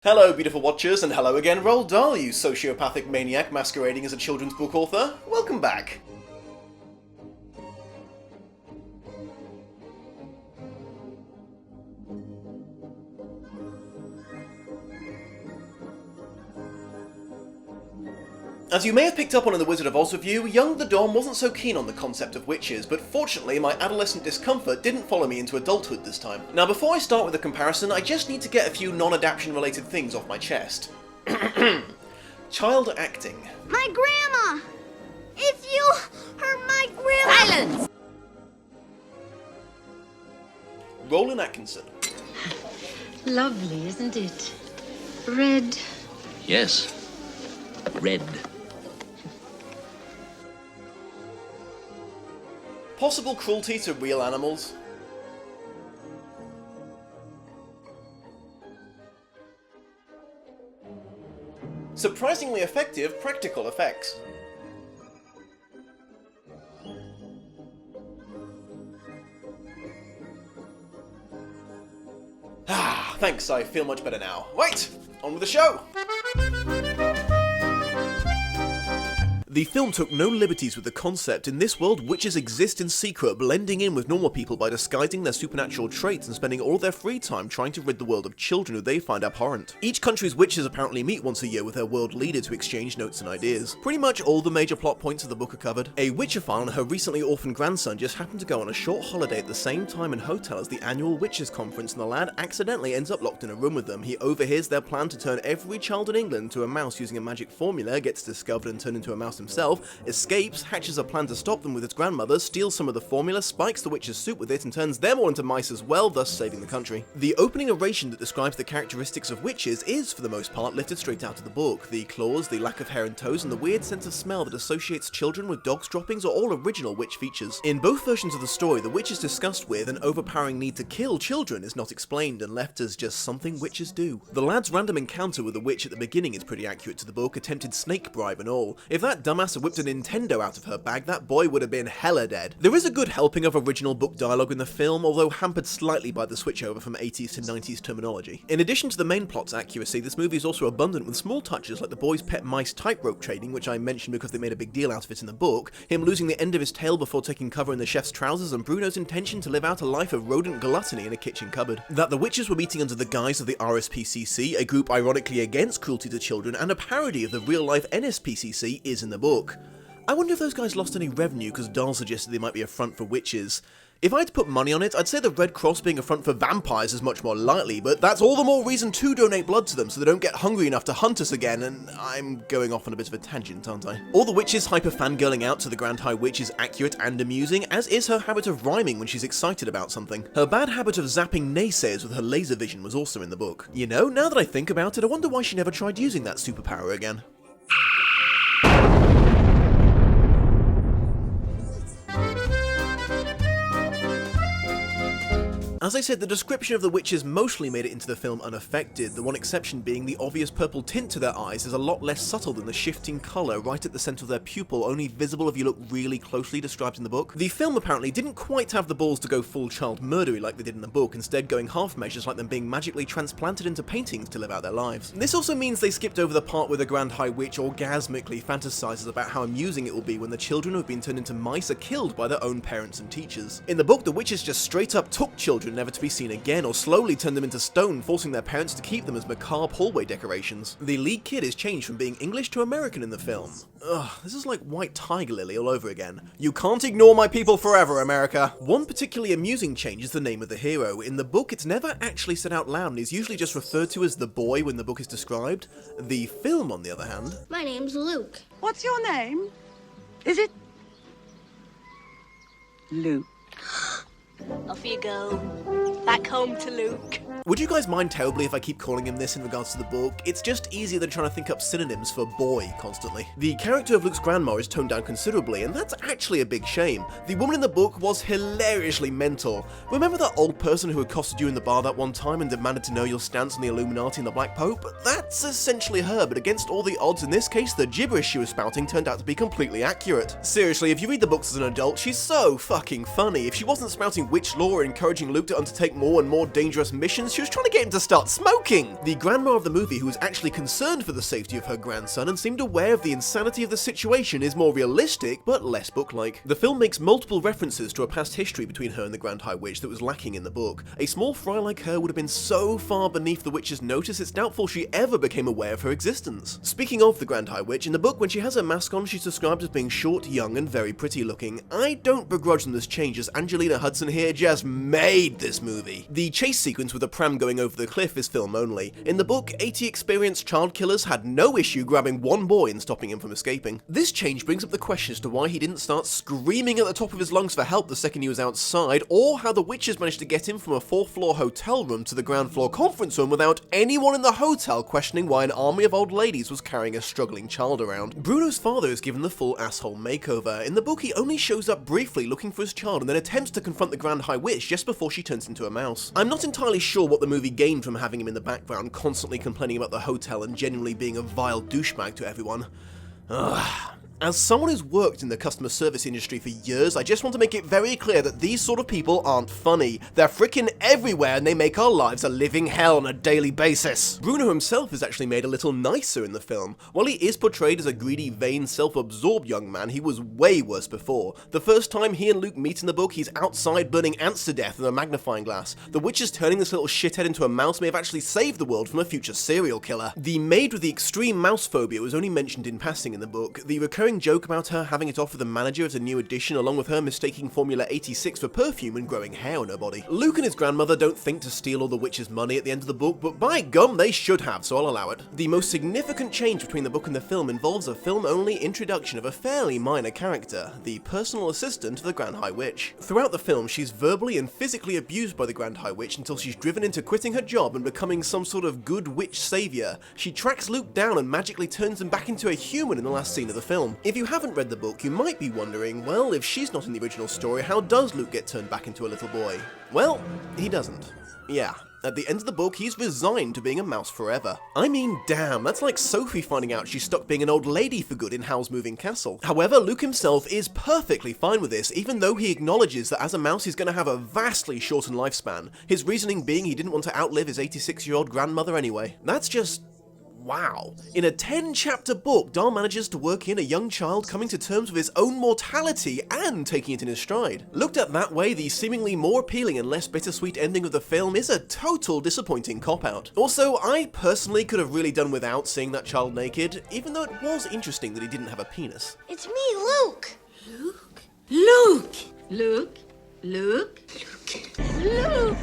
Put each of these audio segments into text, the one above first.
Hello, beautiful watchers, and hello again, Roald Dahl, you sociopathic maniac masquerading as a children's book author. Welcome back. As you may have picked up on in the Wizard of Oz review, young the Don wasn't so keen on the concept of witches, but fortunately my adolescent discomfort didn't follow me into adulthood this time. Now before I start with the comparison, I just need to get a few non-adaptation related things off my chest. Child acting. My grandma! If you hurt my grandma— Silence! Roland Atkinson. Lovely, isn't it? Red. Yes. Red. Possible cruelty to real animals. Surprisingly effective practical effects. Ah, thanks, I feel much better now. Right, on with the show! The film took no liberties with the concept. In this world, witches exist in secret, blending in with normal people by disguising their supernatural traits and spending all their free time trying to rid the world of children who they find abhorrent. Each country's witches apparently meet once a year with their world leader to exchange notes and ideas. Pretty much all the major plot points of the book are covered. A witchophile and her recently orphaned grandson just happen to go on a short holiday at the same time and hotel as the annual witches conference, and the lad accidentally ends up locked in a room with them. He overhears their plan to turn every child in England to a mouse using a magic formula, gets discovered and turned into a mouse himself, escapes, hatches a plan to stop them with his grandmother, steals some of the formula, spikes the witch's suit with it, and turns them all into mice as well, thus saving the country. The opening narration that describes the characteristics of witches is, for the most part, lifted straight out of the book. The claws, the lack of hair and toes, and the weird sense of smell that associates children with dogs' droppings are all original witch features. In both versions of the story, the witch is discussed with an overpowering need to kill children is not explained and left as just something witches do. The lad's random encounter with the witch at the beginning is pretty accurate to the book, attempted snake bribe and all. If that dumbass had whipped a Nintendo out of her bag, that boy would have been hella dead. There is a good helping of original book dialogue in the film, although hampered slightly by the switchover from 80s to 90s terminology. In addition to the main plot's accuracy, this movie is also abundant with small touches like the boy's pet mice tightrope training, which I mentioned because they made a big deal out of it in the book, him losing the end of his tail before taking cover in the chef's trousers, and Bruno's intention to live out a life of rodent gluttony in a kitchen cupboard. That the witches were meeting under the guise of the RSPCC, a group ironically against cruelty to children and a parody of the real-life NSPCC, is in the book. I wonder if those guys lost any revenue because Dahl suggested they might be a front for witches. If I had to put money on it, I'd say the Red Cross being a front for vampires is much more likely, but that's all the more reason to donate blood to them so they don't get hungry enough to hunt us again, and I'm going off on a bit of a tangent, aren't I? All the witches hyper-fangirling out to the Grand High Witch is accurate and amusing, as is her habit of rhyming when she's excited about something. Her bad habit of zapping naysayers with her laser vision was also in the book. You know, now that I think about it, I wonder why she never tried using that superpower again. As I said, the description of the witches mostly made it into the film unaffected, the one exception being the obvious purple tint to their eyes is a lot less subtle than the shifting colour right at the centre of their pupil, only visible if you look really closely, described in the book. The film apparently didn't quite have the balls to go full child murdery like they did in the book, instead going half measures like them being magically transplanted into paintings to live out their lives. This also means they skipped over the part where the Grand High Witch orgasmically fantasizes about how amusing it will be when the children who have been turned into mice are killed by their own parents and teachers. In the book, the witches just straight up took children never to be seen again, or slowly turned them into stone, forcing their parents to keep them as macabre hallway decorations. The lead kid is changed from being English to American in the film. Ugh, this is like White Tiger Lily all over again. You can't ignore my people forever, America! One particularly amusing change is the name of the hero. In the book, it's never actually said out loud and is usually just referred to as the boy when the book is described. The film, on the other hand... My name's Luke. What's your name? Is it Luke? Off you go. Back home to Luke. Would you guys mind terribly if I keep calling him this in regards to the book? It's just easier than trying to think up synonyms for boy constantly. The character of Luke's grandma is toned down considerably, and that's actually a big shame. The woman in the book was hilariously mental. Remember that old person who accosted you in the bar that one time and demanded to know your stance on the Illuminati and the Black Pope? That's essentially her, but against all the odds in this case, the gibberish she was spouting turned out to be completely accurate. Seriously, if you read the books as an adult, she's so fucking funny. If she wasn't spouting weird witch lore, encouraging Luke to undertake more and more dangerous missions. She was trying to get him to start smoking. The grandma of the movie, who was actually concerned for the safety of her grandson and seemed aware of the insanity of the situation, is more realistic, but less book-like. The film makes multiple references to a past history between her and the Grand High Witch that was lacking in the book. A small fry like her would have been so far beneath the witch's notice, it's doubtful she ever became aware of her existence. Speaking of the Grand High Witch, in the book, when she has her mask on, she's described as being short, young, and very pretty looking. I don't begrudge them this change, as Angelina Hudson here just made this movie. The chase sequence with the pram going over the cliff is film only. In the book, 80 experienced child killers had no issue grabbing one boy and stopping him from escaping. This change brings up the question as to why he didn't start screaming at the top of his lungs for help the second he was outside, or how the witches managed to get him from a 4th floor hotel room to the ground floor conference room without anyone in the hotel questioning why an army of old ladies was carrying a struggling child around. Bruno's father is given the full asshole makeover. In the book, he only shows up briefly looking for his child and then attempts to confront the Grand High Witch just before she turns into a mouse. I'm not entirely sure what the movie gained from having him in the background, constantly complaining about the hotel and genuinely being a vile douchebag to everyone. Ugh. As someone who's worked in the customer service industry for years, I just want to make it very clear that these sort of people aren't funny. They're frickin' everywhere and they make our lives a living hell on a daily basis. Bruno himself is actually made a little nicer in the film. While he is portrayed as a greedy, vain, self-absorbed young man, he was way worse before. The first time he and Luke meet in the book, he's outside burning ants to death with a magnifying glass. The witches turning this little shithead into a mouse may have actually saved the world from a future serial killer. The maid with the extreme mouse phobia was only mentioned in passing in the book. The recurring joke about her having it off with the manager as a new addition, along with her mistaking Formula 86 for perfume and growing hair on her body. Luke and his grandmother don't think to steal all the witch's money at the end of the book, but by gum, they should have, so I'll allow it. The most significant change between the book and the film involves a film-only introduction of a fairly minor character, the personal assistant to the Grand High Witch. Throughout the film, she's verbally and physically abused by the Grand High Witch until she's driven into quitting her job and becoming some sort of good witch savior. She tracks Luke down and magically turns him back into a human in the last scene of the film. If you haven't read the book, you might be wondering, well, if she's not in the original story, how does Luke get turned back into a little boy? Well, he doesn't. Yeah. At the end of the book, he's resigned to being a mouse forever. I mean, damn, that's like Sophie finding out she's stuck being an old lady for good in Howl's Moving Castle. However, Luke himself is perfectly fine with this, even though he acknowledges that as a mouse he's going to have a vastly shortened lifespan. His reasoning being he didn't want to outlive his 86-year-old grandmother anyway. That's just... wow. In a 10-chapter book, Dahl manages to work in a young child coming to terms with his own mortality and taking it in his stride. Looked at that way, the seemingly more appealing and less bittersweet ending of the film is a total disappointing cop-out. Also, I personally could have really done without seeing that child naked, even though it was interesting that he didn't have a penis. It's me, Luke. Luke? Luke? Luke? Luke? Luke.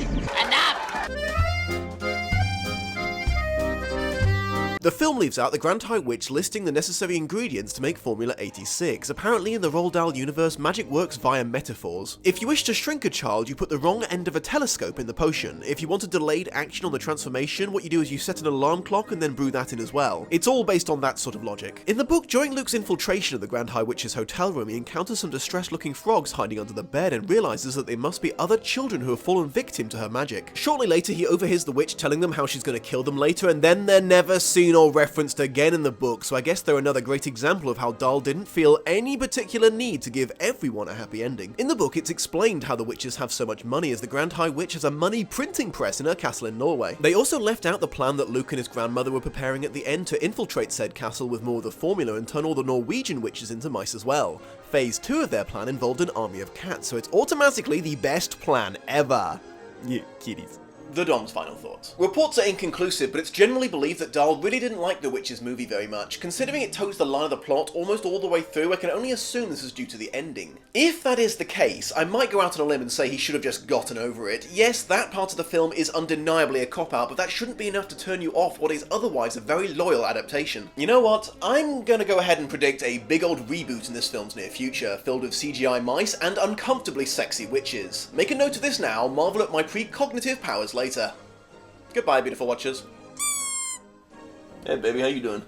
The film leaves out the Grand High Witch listing the necessary ingredients to make Formula 86. Apparently in the Roald Dahl universe, magic works via metaphors. If you wish to shrink a child, you put the wrong end of a telescope in the potion. If you want a delayed action on the transformation, what you do is you set an alarm clock and then brew that in as well. It's all based on that sort of logic. In the book, during Luke's infiltration of the Grand High Witch's hotel room, he encounters some distressed-looking frogs hiding under the bed and realizes that they must be other children who have fallen victim to her magic. Shortly later, he overhears the witch telling them how she's going to kill them later, and then they're never seen or referenced again in the book, so I guess they're another great example of how Dahl didn't feel any particular need to give everyone a happy ending. In the book, it's explained how the witches have so much money as the Grand High Witch has a money printing press in her castle in Norway. They also left out the plan that Luke and his grandmother were preparing at the end to infiltrate said castle with more of the formula and turn all the Norwegian witches into mice as well. Phase 2 of their plan involved an army of cats, so it's automatically the best plan ever. You kitties. The Dom's final thoughts. Reports are inconclusive, but it's generally believed that Dahl really didn't like The Witches movie very much. Considering it toes the line of the plot almost all the way through, I can only assume this is due to the ending. If that is the case, I might go out on a limb and say he should have just gotten over it. Yes, that part of the film is undeniably a cop-out, but that shouldn't be enough to turn you off what is otherwise a very loyal adaptation. You know what? I'm gonna go ahead and predict a big old reboot in this film's near future, filled with CGI mice and uncomfortably sexy witches. Make a note of this now, marvel at my precognitive powers later. Goodbye, beautiful watchers. Hey baby, how you doing?